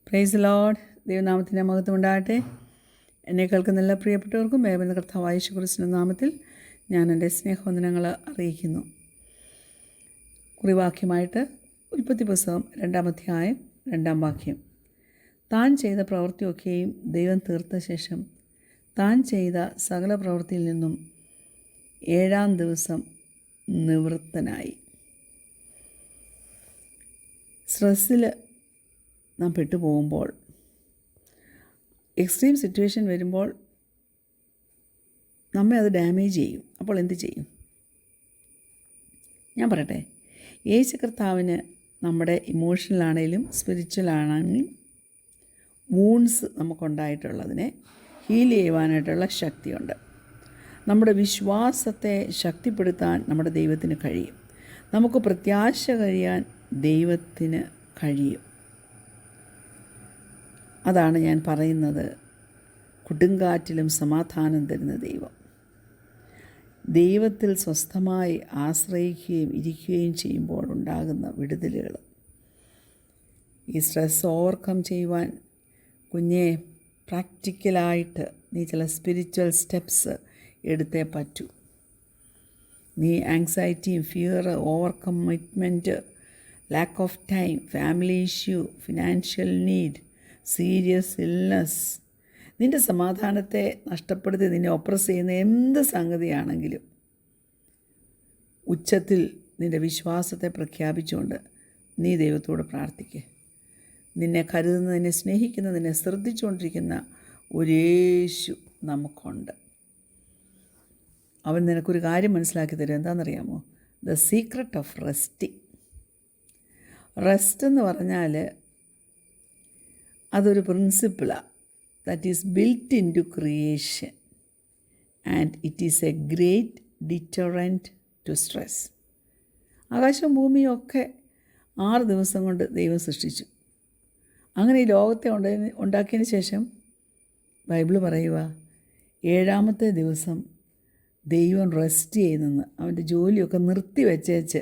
Praise Lord. ദൈവനാമത്തിൻ്റെ മഹത്വം ഉണ്ടാകട്ടെ. എന്നെ കേൾക്കുന്ന എല്ലാ പ്രിയപ്പെട്ടവർക്കും വേവന കർത്താവായ യേശുക്രിസ്തുവിന്റെ നാമത്തിൽ ഞാൻ എൻ്റെ സ്നേഹവന്ദനങ്ങൾ അറിയിക്കുന്നു. കുറിവാക്യമായിട്ട് ഉൽപ്പത്തി പുസ്തകം 2-ാം അധ്യായം 2-ാം വാക്യം. താൻ ചെയ്ത പ്രവൃത്തിയൊക്കെയും ദൈവം തീർത്ത ശേഷം താൻ ചെയ്ത സകല പ്രവൃത്തിയിൽ നിന്നും 7-ാം ദിവസം നിവൃത്തനായി. സ്ട്രെസ്സിൽ നാം പെട്ടുപോകുമ്പോൾ, എക്സ്ട്രീം സിറ്റുവേഷൻ വരുമ്പോൾ നമ്മെ അത് ഡാമേജ് ചെയ്യും. അപ്പോൾ എന്ത് ചെയ്യും? ഞാൻ പറയട്ടെ, യേശു കർത്താവിന് നമ്മുടെ ഇമോഷണലാണെങ്കിലും സ്പിരിച്വലാണെങ്കിലും വൂൺസ് നമുക്കുണ്ടായിട്ടുള്ളതിനെ ഹീൽ ചെയ്യുവാനായിട്ടുള്ള ശക്തിയുണ്ട്. നമ്മുടെ വിശ്വാസത്തെ ശക്തിപ്പെടുത്താൻ നമ്മുടെ ദൈവത്തിന് കഴിയും. നമുക്ക് പ്രത്യാശ കഴിയാൻ ദൈവത്തിന് കഴിയും. അതാണ് ഞാൻ പറയുന്നത്, കൊടുങ്കാറ്റിലും സമാധാനം തരുന്ന ദൈവം. ദൈവത്തിൽ സ്വസ്ഥമായി ആശ്രയിക്കുകയും ഇരിക്കുകയും ചെയ്യുമ്പോൾ ഉണ്ടാകുന്ന വിടുതലുകൾ. ഈ സ്ട്രെസ് ഓവർകം ചെയ്യുവാൻ കുഞ്ഞെ പ്രാക്ടിക്കലായിട്ട് നീ ചില സ്പിരിച്വൽ സ്റ്റെപ്സ് എടുത്തേ പറ്റൂ. നീ ആങ്സൈറ്റിയും fear, overcommitment, lack of time, family issue, financial need, serious illness, നിൻ്റെ സമാധാനത്തെ നഷ്ടപ്പെടുത്തി നിന്നെ ഒപ്രസ് ചെയ്യുന്ന എന്ത് സംഗതിയാണെങ്കിലും ഉച്ചത്തിൽ നിൻ്റെ വിശ്വാസത്തെ പ്രഖ്യാപിച്ചുകൊണ്ട് നീ ദൈവത്തോട് പ്രാർത്ഥിക്കുക. നിന്നെ കരുതുന്ന, നിന്നെ സ്നേഹിക്കുന്ന, നിന്നെ ശ്രദ്ധിച്ചുകൊണ്ടിരിക്കുന്ന ഒരു യേശു നമുക്കുണ്ട്. അവൻ നിനക്കൊരു കാര്യം മനസ്സിലാക്കി തരും. എന്താണെന്നറിയാമോ? The secret of resting. Rest എന്ന് പറഞ്ഞാൽ അതൊരു പ്രിൻസിപ്പിളാണ്. That is built in to creation and it is a great deterrent to stress. ആകാശവും ഭൂമിയും ഒക്കെ 6 ദിവസം കൊണ്ട് ദൈവം സൃഷ്ടിച്ചു. അങ്ങനെ ഈ ലോകത്തെ ഉണ്ടാക്കിയതിന് ശേഷം ബൈബിൾ പറയുക, 7-ാമത്തെ ദിവസം ദൈവം റെസ്റ്റ് ചെയ്യുന്നെന്ന്. അവൻ്റെ ജോലിയൊക്കെ നിർത്തി വെച്ചേച്ച്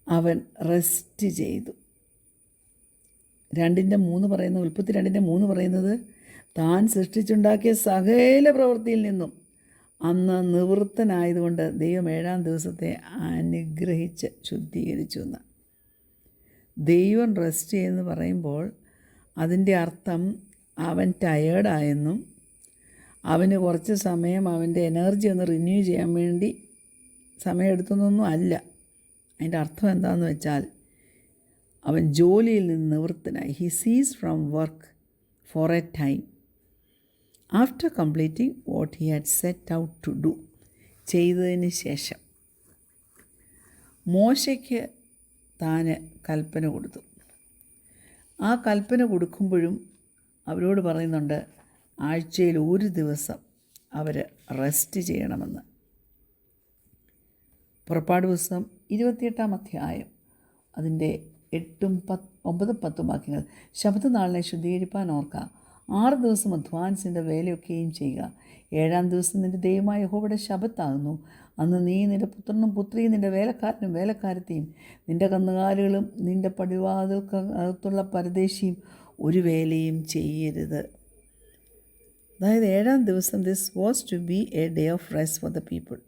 അവൻ റെസ്റ്റ് ചെയ്തു. 2:3 പറയുന്ന, ഉൽപ്പത്തി 2:3 പറയുന്നത്, താൻ സൃഷ്ടിച്ചുണ്ടാക്കിയ സകല പ്രവൃത്തിയിൽ നിന്നും അന്ന് നിവൃത്തനായതുകൊണ്ട് ദൈവം 7-ാം ദിവസത്തെ അനുഗ്രഹിച്ച് ശുദ്ധീകരിച്ചു എന്ന്. ദൈവം റെസ്റ്റ് ചെയ്യുമെന്ന് പറയുമ്പോൾ അതിൻ്റെ അർത്ഥം അവൻ ടയേർഡായെന്നും അവന് കുറച്ച് സമയം അവൻ്റെ എനർജി ഒന്ന് റിന്യൂ ചെയ്യാൻ വേണ്ടി സമയമെടുത്തൊന്നും അല്ല. അതിൻ്റെ അർത്ഥം എന്താണെന്ന് വെച്ചാൽ അവൻ ജോലിയിൽ നിന്ന് നിവൃത്തനായി. He ceases from work for a time after completing what he had set out to do. ചെയ്തതിന് ശേഷം മോശയ്ക്ക് താൻ കൽപ്പന കൊടുത്തു. ആ കൽപ്പന കൊടുക്കുമ്പോഴും അവരോട് പറയുന്നുണ്ട്, ആഴ്ചയിൽ ഒരു ദിവസം അവർ റെസ്റ്റ് ചെയ്യണമെന്ന്. പുറപ്പാട് പുസ്തകം 28-ാം അധ്യായം അതിൻ്റെ 8-ഉം 9-ഉം 10-ഉം വാക്യങ്ങൾ. ശബ്ദനാളിനെ ശുദ്ധീകരിപ്പാൻ ഓർക്കുക, 6 ദിവസം അധ്വാനിച്ചിൻ്റെ വേലയൊക്കെയും ചെയ്യുക. 7-ാം ദിവസം നിൻ്റെ ദൈവമായ യഹോവയുടെ ശബ്ബത്താകുന്നു. അന്ന് നീ, നിൻ്റെ പുത്രനും പുത്രിയും, നിൻ്റെ വേലക്കാരനും വേലക്കാരത്തെയും, നിൻ്റെ കന്നുകാലികളും നിൻ്റെ പടിവാതിൽക്കകത്തുള്ള പരദേശിയും ഒരു വേലയും ചെയ്യരുത്. അതായത് 7-ാം ദിവസം this was to be a day of rest for the people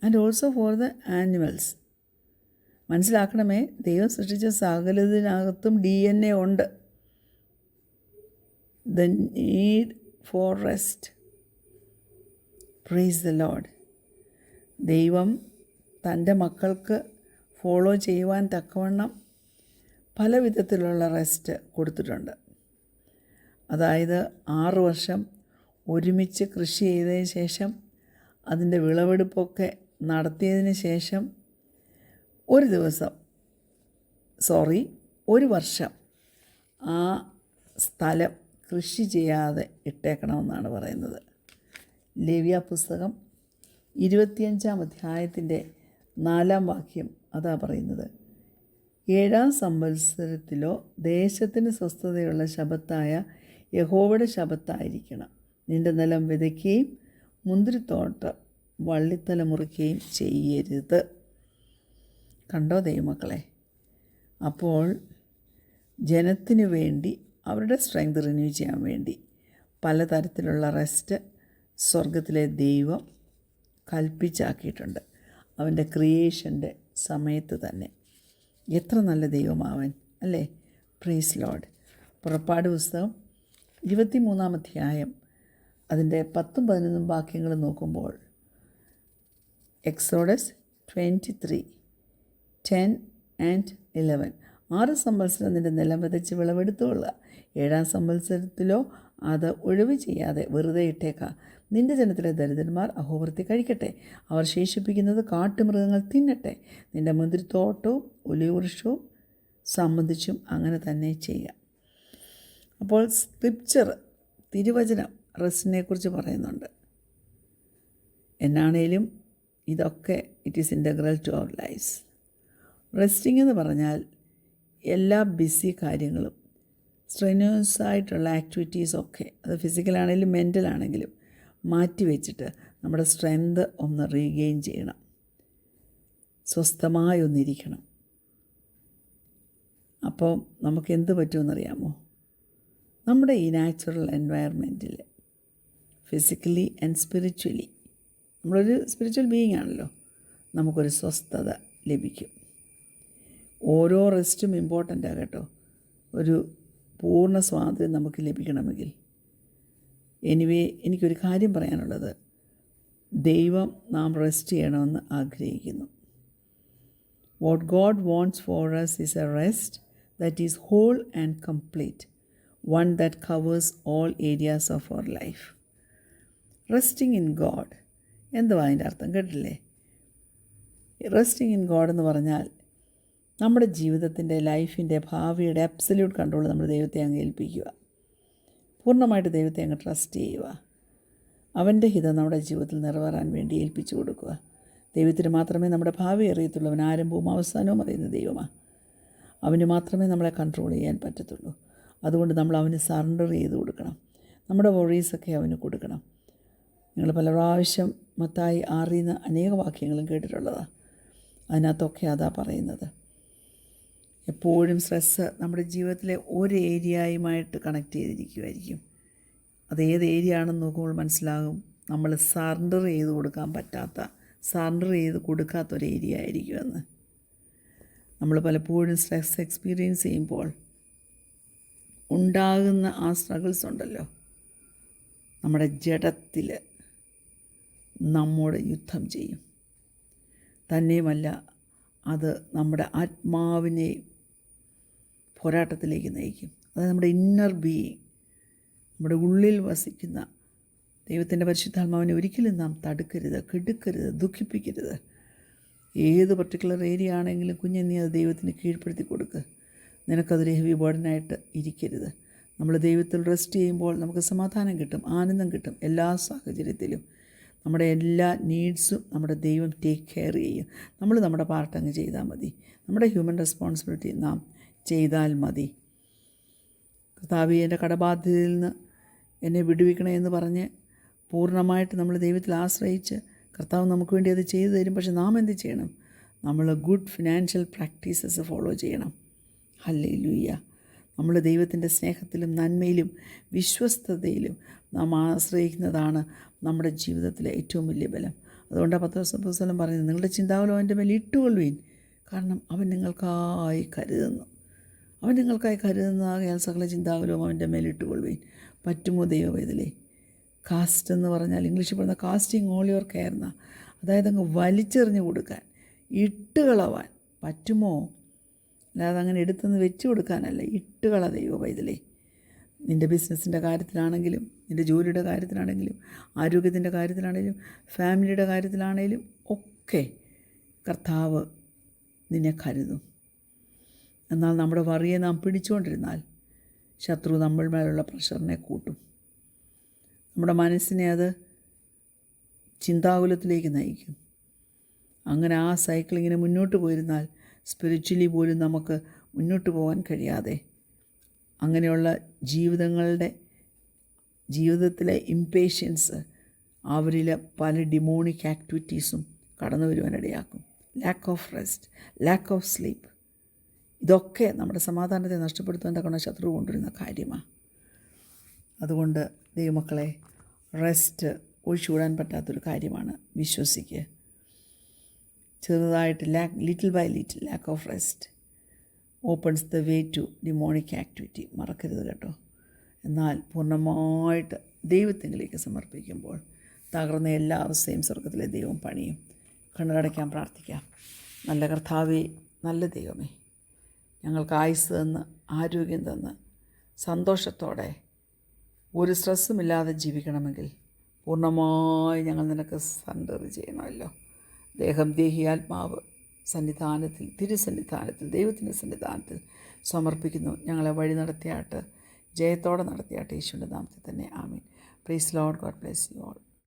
and also for the animals. മനസ്സിലാക്കണമേ, ദൈവം സൃഷ്ടിച്ച സകലതിനകത്തും DNA ഉണ്ട്. The need for rest. Praise the lord. ദൈവം തൻ്റെ മക്കൾക്ക് ഫോളോ ചെയ്യുവാൻ തക്കവണ്ണം പല വിധത്തിലുള്ള റെസ്റ്റ് കൊടുത്തിട്ടുണ്ട്. അതായത് 6 വർഷം ഒരുമിച്ച് കൃഷി ചെയ്തതിന് ശേഷം അതിൻ്റെ വിളവെടുപ്പൊക്കെ നടത്തിയതിന് ശേഷം ഒരു വർഷം ആ സ്ഥലം കൃഷി ചെയ്യാതെ ഇട്ടേക്കണമെന്നാണ് പറയുന്നത്. ലേവ്യ പുസ്തകം 25-ാം അധ്യായത്തിൻ്റെ 4-ാം വാക്യം അതാ പറയുന്നത്, 7-ാം സംവത്സരത്തിലോ ദേശത്തിന് സ്വസ്ഥതയുള്ള ശബ്ബത്തായ യഹോവയുടെ ശബ്ബത്തായിരിക്കണം. നിൻ്റെ നിലം വിതയ്ക്കുകയും മുന്തിരിത്തോട്ടം വള്ളിത്തല മുറിക്കുകയും ചെയ്യരുത്. കണ്ടോ ദൈവമക്കളെ? അപ്പോൾ ജനത്തിനു വേണ്ടി അവരുടെ സ്ട്രെങ്ത് റിന്യൂ ചെയ്യാൻ വേണ്ടി പലതരത്തിലുള്ള റെസ്റ്റ് സ്വർഗത്തിലെ ദൈവം കൽപ്പിച്ചാക്കിയിട്ടുണ്ട്. അവൻ്റെ ക്രിയേഷൻ്റെ സമയത്ത് തന്നെ. എത്ര നല്ല ദൈവമാവൻ അല്ലേ? Praise Lord. പുറപ്പാട് പുസ്തകം 23-ാം അധ്യായം അതിൻ്റെ 10-11 വാക്യങ്ങൾ നോക്കുമ്പോൾ എക്സോഡസ് 23:10-11 6 സംവത്സരം നിൻ്റെ നിലം വിതച്ച് വിളവെടുത്തുകൊള്ളുക. 7-ാം സംവത്സരത്തിലോ അത് ഒഴിവ് ചെയ്യാതെ വെറുതെ ഇട്ടേക്കാം. നിൻ്റെ ജനത്തിലെ ദരിദ്രന്മാർ അഹോവൃത്തി കഴിക്കട്ടെ. അവർ ശേഷിപ്പിക്കുന്നത് കാട്ടുമൃഗങ്ങൾ തിന്നട്ടെ. നിൻ്റെ മുന്തിരിത്തോട്ടവും ഒലിവൃക്ഷവും സംബന്ധിച്ചും അങ്ങനെ തന്നെ ചെയ്യുക. അപ്പോൾ സ്ക്രിപ്ചർ, തിരുവചനം റെസ്റ്റിനെക്കുറിച്ച് പറയുന്നുണ്ട്. എന്നാണേലും ഇതൊക്കെ it is integral to our lifes. Resting എന്ന് പറഞ്ഞാൽ എല്ലാ ബിസി കാര്യങ്ങളും, സ്ട്രെയിനേഴ്സ് ആയിട്ടുള്ള ആക്ടിവിറ്റീസൊക്കെ, അത് ഫിസിക്കലാണെങ്കിലും മെൻ്റലാണെങ്കിലും മാറ്റി വെച്ചിട്ട് നമ്മുടെ സ്ട്രെങ്ത് ഒന്ന് റീഗെയിൻ ചെയ്യണം. സ്വസ്ഥമായി ഒന്നിരിക്കണം. അപ്പോൾ നമുക്ക് എന്ത് പറ്റുമെന്നറിയാമോ? നമ്മുടെ ഈ നാച്ചുറൽ എൻവയറമെൻറ്റിൽ ഫിസിക്കലി ആൻഡ് സ്പിരിച്വലി, നമ്മളൊരു സ്പിരിച്വൽ ബീയിങ് ആണല്ലോ, നമുക്കൊരു സ്വസ്ഥത ലഭിക്കും. ഓരോ റെസ്റ്റും ഇമ്പോർട്ടൻ്റാണ് കേട്ടോ. ഒരു പൂർണ്ണ സ്വാതന്ത്ര്യം നമുക്ക് ലഭിക്കണമെങ്കിൽ. എനിവേ, എനിക്കൊരു കാര്യം പറയാനുള്ളത്, ദൈവം നാം റെസ്റ്റ് ചെയ്യണമെന്ന് ആഗ്രഹിക്കുന്നു. What God wants for us is a rest that is whole and complete, one that covers all areas of our life. Resting in God, എന്തുവാ അതിൻ്റെ അർത്ഥം? കേട്ടില്ലേ? റെസ്റ്റിംഗ് ഇൻ ഗോഡ് എന്ന് പറഞ്ഞാൽ നമ്മുടെ ജീവിതത്തിൻ്റെ, ലൈഫിൻ്റെ, ഭാവിയുടെ അബ്സല്യൂട്ട് കൺട്രോൾ നമ്മൾ ദൈവത്തെ അങ്ങ് ഏൽപ്പിക്കുക. പൂർണ്ണമായിട്ട് ദൈവത്തെ അങ്ങ് ട്രസ്റ്റ് ചെയ്യുക. അവൻ്റെ ഹിതം നമ്മുടെ ജീവിതത്തിൽ നിറവേറാൻ വേണ്ടി ഏൽപ്പിച്ചു കൊടുക്കുക. ദൈവത്തിന് മാത്രമേ നമ്മുടെ ഭാവി അറിയത്തുള്ളൂ. അവൻ ആരംഭവും അവസാനവും അറിയുന്ന ദൈവമാണ്. അവന് മാത്രമേ നമ്മളെ കൺട്രോൾ ചെയ്യാൻ പറ്റത്തുള്ളൂ. അതുകൊണ്ട് നമ്മൾ അവന് സറണ്ടർ ചെയ്ത് കൊടുക്കണം. നമ്മുടെ വറീസൊക്കെ അവന് കൊടുക്കണം. നിങ്ങൾ പല പ്രാവശ്യം മത്തായി 6 അനേക വാക്യങ്ങളും കേട്ടിട്ടുള്ളതാണ്. അതിനകത്തൊക്കെ അതാ പറയുന്നത്. എപ്പോഴും സ്ട്രെസ്സ് നമ്മുടെ ജീവിതത്തിലെ ഒരു ഏരിയയുമായിട്ട് കണക്ട് ചെയ്തിരിക്കുമായിരിക്കും. അത് ഏത് ഏരിയ ആണെന്ന് നോക്കുമ്പോൾ മനസ്സിലാകും. നമ്മൾ സറണ്ടർ ചെയ്ത് കൊടുക്കാത്തൊരു ഏരിയ ആയിരിക്കുമെന്ന്. നമ്മൾ പലപ്പോഴും സ്ട്രെസ് എക്സ്പീരിയൻസ് ചെയ്യുമ്പോൾ ഉണ്ടാകുന്ന ആ സ്ട്രഗിൾസ് ഉണ്ടല്ലോ, നമ്മുടെ ജഡത്തിൽ നമ്മോട് യുദ്ധം ചെയ്യും. തന്നെയുമല്ല, അത് നമ്മുടെ ആത്മാവിനെ പോരാട്ടത്തിലേക്ക് നയിക്കും. അത് നമ്മുടെ ഇന്നർ ബീയിങ്, നമ്മുടെ ഉള്ളിൽ വസിക്കുന്ന ദൈവത്തിൻ്റെ പരിശുദ്ധാത്മാവിനെ ഒരിക്കലും നാം തടുക്കരുത്, കെടുക്കരുത്, ദുഃഖിപ്പിക്കരുത്. ഏത് പർട്ടിക്കുലർ ഏരിയ ആണെങ്കിലും കുഞ്ഞെ നീ അത് ദൈവത്തിന് കീഴ്പ്പെടുത്തി കൊടുക്കുക. നിനക്കതൊരു ഹെവി ബേർഡനായിട്ട് ഇരിക്കരുത്. നമ്മൾ ദൈവത്തിൽ റെസ്റ്റ് ചെയ്യുമ്പോൾ നമുക്ക് സമാധാനം കിട്ടും, ആനന്ദം കിട്ടും. എല്ലാ സാഹചര്യത്തിലും നമ്മുടെ എല്ലാ നീഡ്സും നമ്മുടെ ദൈവം ടേക്ക് കെയർ ചെയ്യും. നമ്മൾ നമ്മുടെ പാർട്ട് അങ്ങ് ചെയ്താൽ മതി. നമ്മുടെ ഹ്യൂമൻ റെസ്പോൺസിബിലിറ്റി നാം ചെയ്താൽ മതി. കർത്താവേ, എൻ്റെ കടബാധ്യതയിൽ നിന്ന് എന്നെ വിടുവിക്കണേ എന്ന് പറഞ്ഞ് പൂർണ്ണമായിട്ട് നമ്മൾ ദൈവത്തിൽ ആശ്രയിച്ച് കർത്താവ് നമുക്ക് വേണ്ടി അത് ചെയ്തു തരും. പക്ഷെ നാം എന്ത് ചെയ്യണം? നമ്മൾ ഗുഡ് ഫിനാൻഷ്യൽ പ്രാക്ടീസസ് ഫോളോ ചെയ്യണം. ഹല്ലേലൂയ. നമ്മൾ ദൈവത്തിൻ്റെ സ്നേഹത്തിലും നന്മയിലും വിശ്വസ്തതയിലും നാം ആശ്രയിക്കുന്നതാണ് നമ്മുടെ ജീവിതത്തിലെ ഏറ്റവും വലിയ ബലം. അതുകൊണ്ടാണ് പത്രോസ് അപ്പോസ്തലൻ പറയുന്നത്, നിങ്ങളുടെ ചിന്താകുലം അവൻ്റെ മേൽ ഇട്ടുകൊള്ളുവീൻ, കാരണം അവൻ നിങ്ങൾക്കായി കരുതുന്നു. അവൻ നിങ്ങൾക്കായി കരുതുന്നതാകയാൽ സകല ചിന്താകുലവും അവൻ്റെ മേൽ ഇട്ടുകൊള്ളുവീൻ. പറ്റുമോ ദൈവവേദലേ? കാസ്റ്റ് എന്ന് പറഞ്ഞാൽ ഇംഗ്ലീഷിൽ പറയുന്ന കാസ്റ്റിംഗ് ഓൾ യുവർ കെയർ എന്നാണ്. അതായത് അങ്ങ് വലിച്ചെറിഞ്ഞ് കൊടുക്കാൻ, ഇട്ടുകളവാൻ പറ്റുമോ? അല്ലാതെ അങ്ങനെ എടുത്തൊന്ന് വെച്ച് കൊടുക്കാനല്ല, ഇട്ടുകള ദൈവവേദലേ. നിൻ്റെ ബിസിനസ്സിൻ്റെ കാര്യത്തിലാണെങ്കിലും, നിൻ്റെ ജോലിയുടെ കാര്യത്തിലാണെങ്കിലും, ആരോഗ്യത്തിൻ്റെ കാര്യത്തിലാണെങ്കിലും, ഫാമിലിയുടെ കാര്യത്തിലാണെങ്കിലും ഒക്കെ കർത്താവ് നിന്നെ കരുതും. എന്നാൽ നമ്മുടെ വറിയെ നാം പിടിച്ചുകൊണ്ടിരുന്നാൽ ശത്രു നമ്മൾ മേലുള്ള പ്രഷറിനെ കൂട്ടും. നമ്മുടെ മനസ്സിനെ അത് ചിന്താകുലത്തിലേക്ക് നയിക്കും. അങ്ങനെ ആ സൈക്കിൾ ഇങ്ങനെ മുന്നോട്ട് പോയിരുന്നാൽ സ്പിരിച്വലി പോലും നമുക്ക് മുന്നോട്ട് പോകാൻ കഴിയാതെ അങ്ങനെയുള്ള ജീവിതത്തിലെ ഇംപേഷ്യൻസ് അവരിൽ പല ഡിമോണിക് ആക്ടിവിറ്റീസും കടന്നു വരുവാനിടയാക്കും. Lack of rest, lack of sleep, ഇതൊക്കെ നമ്മുടെ സമാധാനത്തെ നഷ്ടപ്പെടുത്താൻ തക്കവണ്ണം ശത്രു കൊണ്ടുവരുന്ന കാര്യമാണ്. അതുകൊണ്ട് ദൈവമക്കളെ, റെസ്റ്റ് ഒഴിച്ചുകൂടാൻ പറ്റാത്തൊരു കാര്യമാണ്. വിശ്വസിക്കുക. ചെറുതായിട്ട് little by little lack of rest opens the way to demonic activity. മറക്കരുത് കേട്ടോ. എന്നാൽ പൂർണ്ണമായിട്ട് ദൈവത്തിലേക്ക് സമർപ്പിക്കുമ്പോൾ തകർന്ന എല്ലാ അവസ്ഥയും സ്വർഗത്തിലെ ദൈവം പണിയും. കണ്ണടയ്ക്കാൻ പ്രാർത്ഥിക്കാം. നല്ല കർത്താവേ, നല്ല ദൈവമേ, ഞങ്ങൾക്ക് ആയുസ് തന്ന് ആരോഗ്യം തന്ന് സന്തോഷത്തോടെ ഒരു സ്ട്രെസ്സുമില്ലാതെ ജീവിക്കണമെങ്കിൽ പൂർണ്ണമായി ഞങ്ങൾ നിനക്ക് സറണ്ടർ ചെയ്യണമല്ലോ. ദേഹം, ദേഹി, ആത്മാവ് സന്നിധാനത്തിൽ, തിരുസന്നിധാനത്തിൽ, ദൈവത്തിൻ്റെ സന്നിധാനത്തിൽ സമർപ്പിക്കുന്നു. ഞങ്ങളെ വഴി നടത്തിയാട്ട്, ജയത്തോടെ നടത്തിയാട്ട്, യേശുവിൻ്റെ നാമത്തിൽ തന്നെ. ആമീൻ. Praise lord. God bless you all.